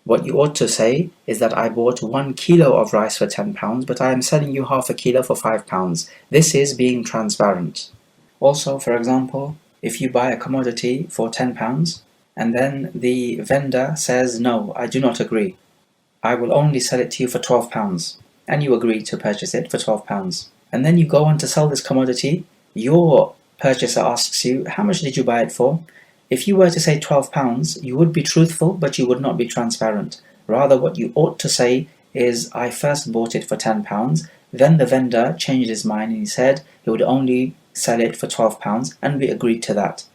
What you ought to say is that I bought 1 kilo of rice for £10 but I am selling you half a kilo for £5. This is being transparent. Also, for example, if you buy a commodity for £10 and then the vendor says, no, I do not agree, I will only sell it to you for £12, and you agree to purchase it for £12. And then you go on to sell this commodity, your purchaser asks you, how much did you buy it for? If you were to say £12, you would be truthful, but you would not be transparent. Rather, what you ought to say is, I first bought it for £10, then the vendor changed his mind and he said he would only sell it for £12, and we agreed to that.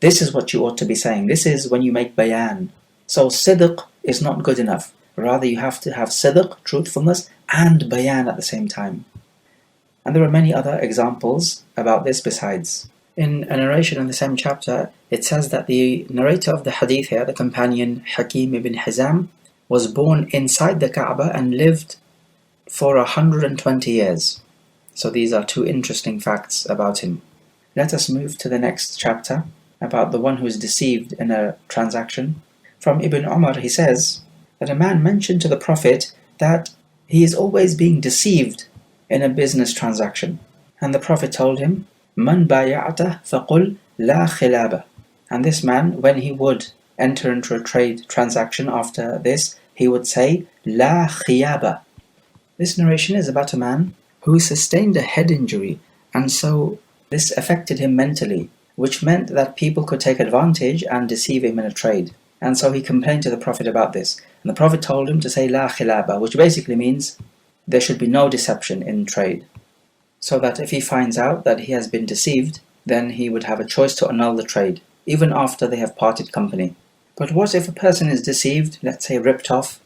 This is what you ought to be saying. This is when you make bayan. So sidq is not good enough. Rather, you have to have sidq, truthfulness, and bayan at the same time. And there are many other examples about this besides. In a narration in the same chapter, it says that the narrator of the hadith here, the companion Hakim ibn Hizam, was born inside the Kaaba and lived for 120 years. So these are two interesting facts about him. Let us move to the next chapter about the one who is deceived in a transaction. From Ibn Umar, he says that a man mentioned to the Prophet that he is always being deceived in a business transaction. And the Prophet told him, Man bay'ata faqul la khilaba. And this man, when he would enter into a trade transaction after this, he would say, La khiyaba. This narration is about a man who sustained a head injury, and so this affected him mentally, which meant that people could take advantage and deceive him in a trade. And so he complained to the Prophet about this. And the Prophet told him to say La khilaba, which basically means there should be no deception in trade. So that if he finds out that he has been deceived, then he would have a choice to annul the trade, even after they have parted company. But what if a person is deceived, let's say ripped off,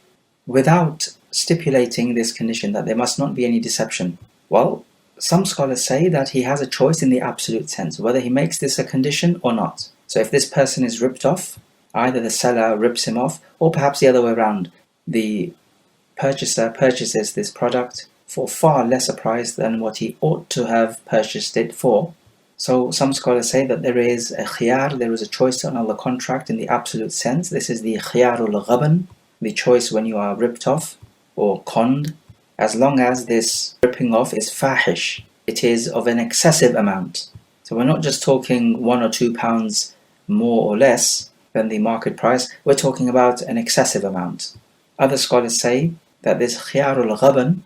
without stipulating this condition, that there must not be any deception? Well, some scholars say that he has a choice in the absolute sense, whether he makes this a condition or not. So if this person is ripped off, either the seller rips him off, or perhaps the other way around. The purchaser purchases this product for far lesser price than what he ought to have purchased it for. So some scholars say that there is a khiyar, there is a choice to annul the contract in the absolute sense. This is the khiyarul ghaban, the choice when you are ripped off or conned, as long as this ripping off is fahish, it is of an excessive amount. So we're not just talking £1 or £2 more or less than the market price, we're talking about an excessive amount. Other scholars say that this khiyarul ghaban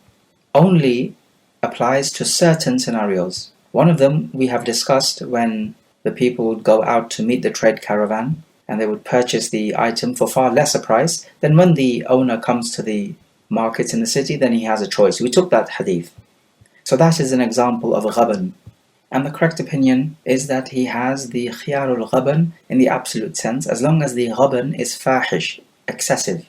only applies to certain scenarios. One of them we have discussed when the people would go out to meet the trade caravan and they would purchase the item for far lesser price. Then when the owner comes to the markets in the city, then he has a choice. We took that hadith. So that is an example of ghaban. And the correct opinion is that he has the khiyarul ghaban in the absolute sense, as long as the ghaban is fahish, excessive.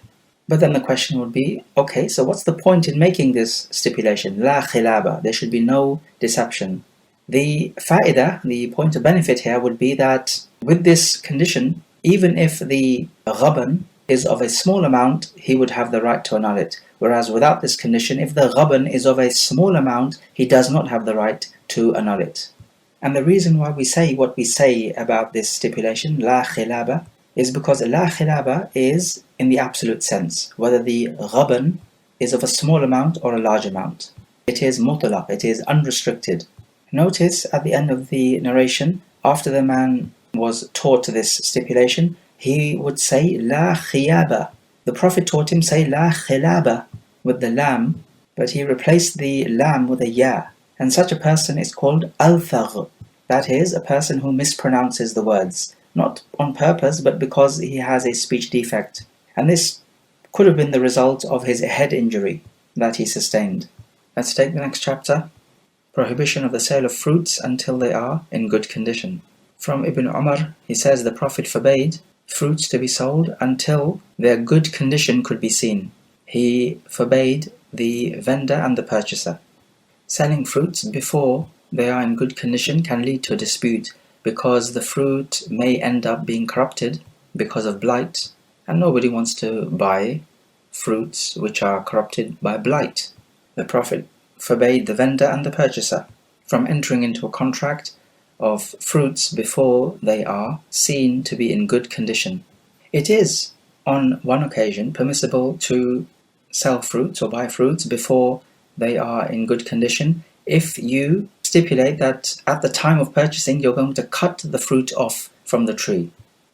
But then the question would be, okay, so what's the point in making this stipulation? La khilaba, there should be no deception. The fa'idah, the point of benefit here would be that with this condition, even if the ghaban is of a small amount, he would have the right to annul it. Whereas without this condition, if the ghaban is of a small amount, he does not have the right to annul it. And the reason why we say what we say about this stipulation, la khilaba, is because la khilaba is in the absolute sense, whether the ghaban is of a small amount or a large amount. it is mutlaq, it is unrestricted. Notice at the end of the narration, after the man was taught this stipulation, he would say la khiyaba. The Prophet taught him say la khilaba with the lam, but he replaced the lam with a ya. And such a person is called al-thagh. That is, a person who mispronounces the words, not on purpose, but because he has a speech defect. And this could have been the result of his head injury that he sustained. Let's take the next chapter. Prohibition of the sale of fruits until they are in good condition. From Ibn Umar, he says the Prophet forbade fruits to be sold until their good condition could be seen. He forbade the vendor and the purchaser. Selling fruits before they are in good condition can lead to a dispute because the fruit may end up being corrupted because of blight, and nobody wants to buy fruits which are corrupted by blight. The Prophet forbade the vendor and the purchaser from entering into a contract of fruits before they are seen to be in good condition. It is, on one occasion, permissible to sell fruits or buy fruits before they are in good condition if you stipulate that at the time of purchasing you're going to cut the fruit off from the tree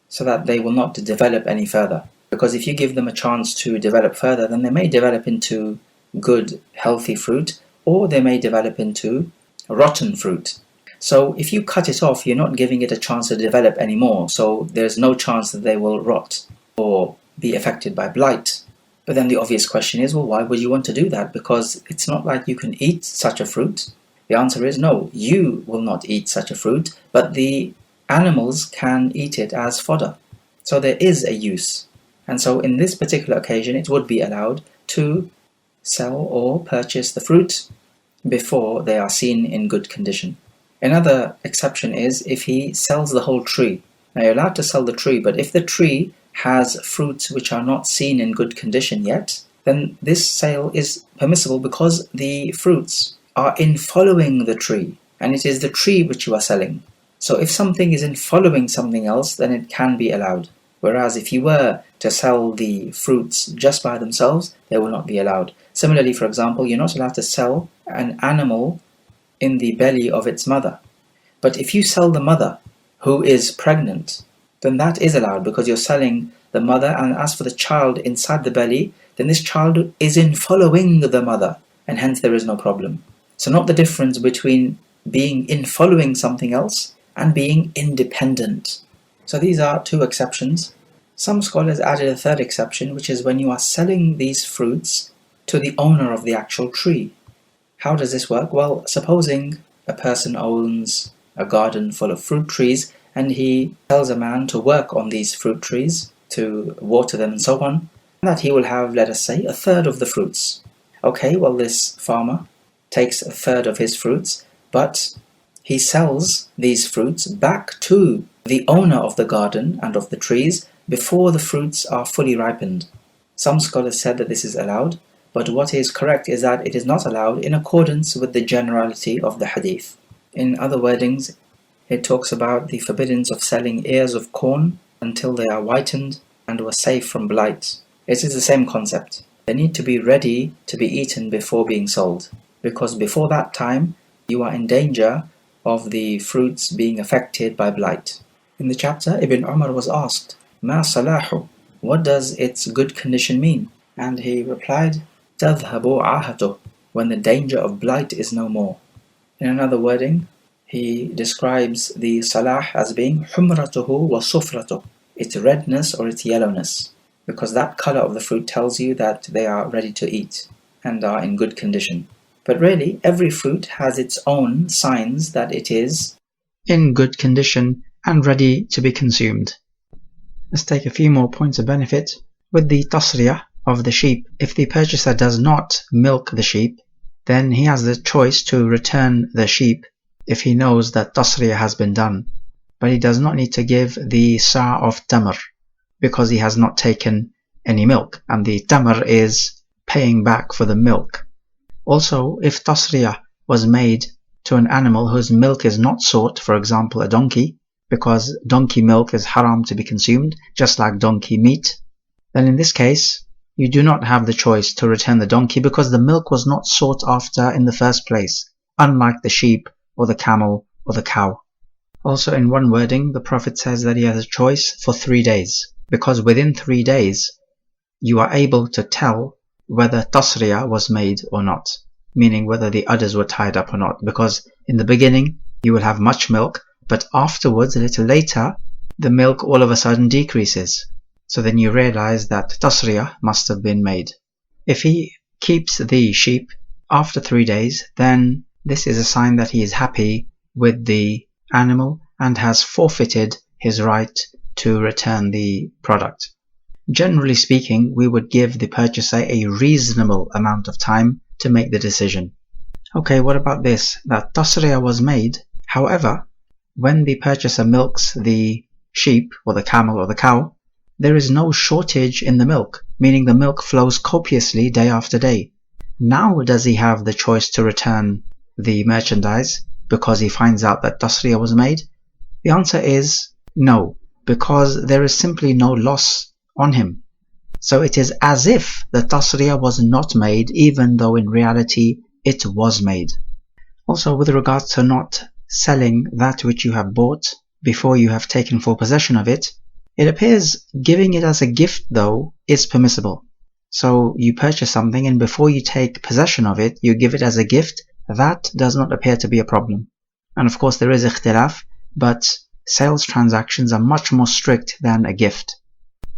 so that they will not develop any further. Because if you give them a chance to develop further, then they may develop into good, healthy fruit, or they may develop into rotten fruit. So if you cut it off, you're not giving it a chance to develop anymore, so there's no chance that they will rot or be affected by blight. But then the obvious question is, well, why would you want to do that? Because it's not like you can eat such a fruit. The answer is no, you will not eat such a fruit, but the animals can eat it as fodder. So there is a use. And so in this particular occasion, it would be allowed to sell or purchase the fruit before they are seen in good condition. Another exception is if he sells the whole tree. Now you're allowed to sell the tree, but if the tree has fruits which are not seen in good condition yet, then this sale is permissible because the fruits are in following the tree, and it is the tree which you are selling. So if something is in following something else, then it can be allowed. Whereas if you were to sell the fruits just by themselves, they will not be allowed. Similarly, for example, you're not allowed to sell an animal in the belly of its mother. But if you sell the mother who is pregnant, then that is allowed because you're selling the mother, and as for the child inside the belly, then this child is in following the mother, and hence there is no problem. So not the difference between being in following something else and being independent. So these are two exceptions. Some scholars added a third exception, which is when you are selling these fruits to the owner of the actual tree. How does this work? Well, supposing a person owns a garden full of fruit trees and he tells a man to work on these fruit trees, to water them and so on, that he will have, let us say, a third of the fruits. Okay, well, this farmer takes a third of his fruits, but he sells these fruits back to the owner of the garden and of the trees before the fruits are fully ripened. Some scholars said that this is allowed, but what is correct is that it is not allowed in accordance with the generality of the hadith. In other wordings, it talks about the forbiddance of selling ears of corn until they are whitened and were safe from blight. It is the same concept. They need to be ready to be eaten before being sold, because before that time you are in danger of the fruits being affected by blight. In the chapter, Ibn Umar was asked, "Ma salahu?" What does its good condition mean? And he replied, "Tadhhabu ahatuh," when the danger of blight is no more. In another wording, he describes the salah as being humratuhu wa sufratuh, its redness or its yellowness, because that color of the fruit tells you that they are ready to eat and are in good condition. But really, every fruit has its own signs that it is in good condition and ready to be consumed. Let's take a few more points of benefit. With the tasriyah of the sheep, if the purchaser does not milk the sheep, then he has the choice to return the sheep if he knows that tasriyah has been done. But he does not need to give the sa' of tamr because he has not taken any milk, and the tamr is paying back for the milk. Also, if tasriyah was made to an animal whose milk is not sought, for example a donkey, because donkey milk is haram to be consumed, just like donkey meat, then in this case you do not have the choice to return the donkey because the milk was not sought after in the first place, unlike the sheep or the camel or the cow. Also in one wording, the Prophet says that he has a choice for 3 days, because within 3 days you are able to tell whether tasriya was made or not, meaning whether the udders were tied up or not, because in the beginning you will have much milk, but afterwards, a little later, the milk all of a sudden decreases. So then you realize that tasriya must have been made. If he keeps the sheep after 3 days, then this is a sign that he is happy with the animal and has forfeited his right to return the product. Generally speaking, we would give the purchaser a reasonable amount of time to make the decision. Okay, what about this? That tasriya was made, however, when the purchaser milks the sheep or the camel or the cow, there is no shortage in the milk, meaning the milk flows copiously day after day. Now does he have the choice to return the merchandise because he finds out that tasriya was made? The answer is no, because there is simply no loss on him. So it is as if the tasriya was not made, even though in reality it was made. Also, with regards to not selling that which you have bought before you have taken full possession of it, it appears giving it as a gift, though, is permissible. So you purchase something and before you take possession of it, you give it as a gift. That does not appear to be a problem. And of course there is ikhtilaf, but sales transactions are much more strict than a gift.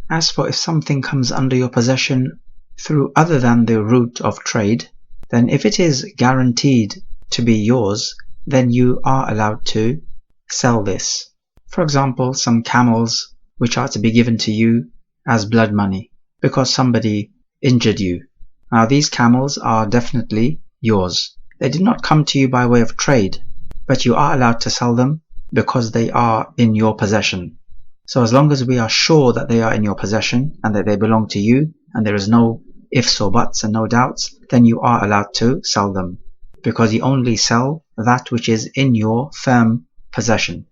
As for if something comes under your possession through other than the route of trade, then if it is guaranteed to be yours, then you are allowed to sell this. For example, some camels which are to be given to you as blood money because somebody injured you. Now these camels are definitely yours. They did not come to you by way of trade, but you are allowed to sell them because they are in your possession. So as long as we are sure that they are in your possession and that they belong to you and there is no ifs or buts and no doubts, then you are allowed to sell them because you only sell that which is in your firm possession.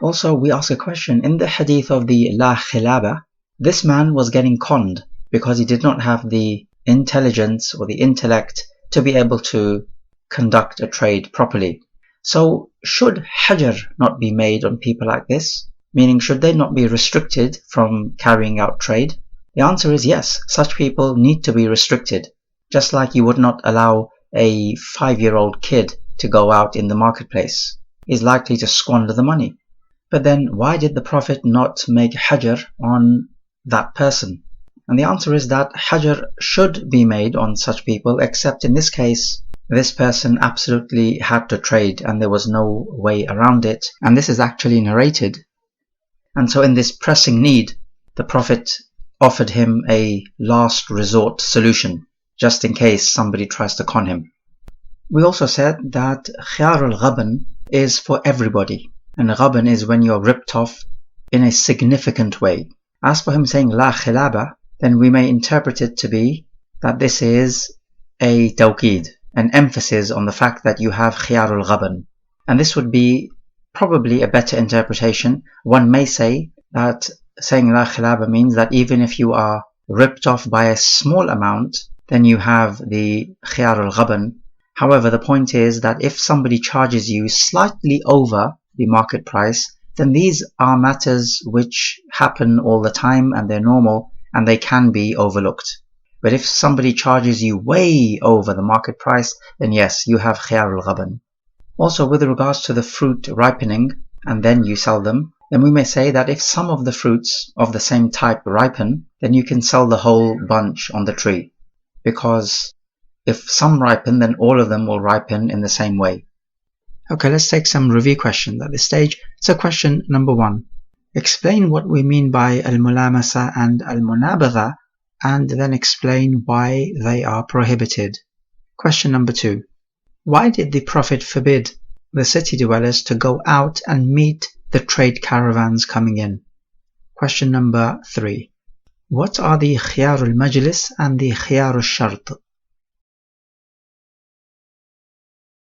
Also, we ask a question. In the hadith of the La Khilaba, this man was getting conned because he did not have the intelligence or the intellect to be able to conduct a trade properly. So should hajar not be made on people like this? Meaning, should they not be restricted from carrying out trade? The answer is yes, such people need to be restricted. Just like you would not allow a 5-year-old kid to go out in the marketplace. He's likely to squander the money. But then why did the Prophet not make hajar on that person? And the answer is that hajar should be made on such people, except in this case, this person absolutely had to trade and there was no way around it. And this is actually narrated. And so in this pressing need, the Prophet offered him a last resort solution, just in case somebody tries to con him. We also said that khiyar al-ghaban is for everybody. And ghaban is when you're ripped off in a significant way. As for him saying la khilaba, then we may interpret it to be that this is a tawqid, an emphasis on the fact that you have khiyar al-ghaban. And this would be probably a better interpretation. One may say that saying la khilaba means that even if you are ripped off by a small amount, then you have the khiyar al-ghaban. However, the point is that if somebody charges you slightly over the market price, then these are matters which happen all the time and they're normal and they can be overlooked. But if somebody charges you way over the market price, then yes, you have khiyar al-ghaban. Also, with regards to the fruit ripening and then you sell them, then we may say that if some of the fruits of the same type ripen, then you can sell the whole bunch on the tree. Because if some ripen, then all of them will ripen in the same way. Okay, let's take some review questions at this stage. So question number 1. Explain what we mean by al-mulamasa and al-munabagha and then explain why they are prohibited. Question number 2. Why did the Prophet forbid the city dwellers to go out and meet the trade caravans coming in? Question number 3. What are the khiyar al-majlis and the khiyar al-shart?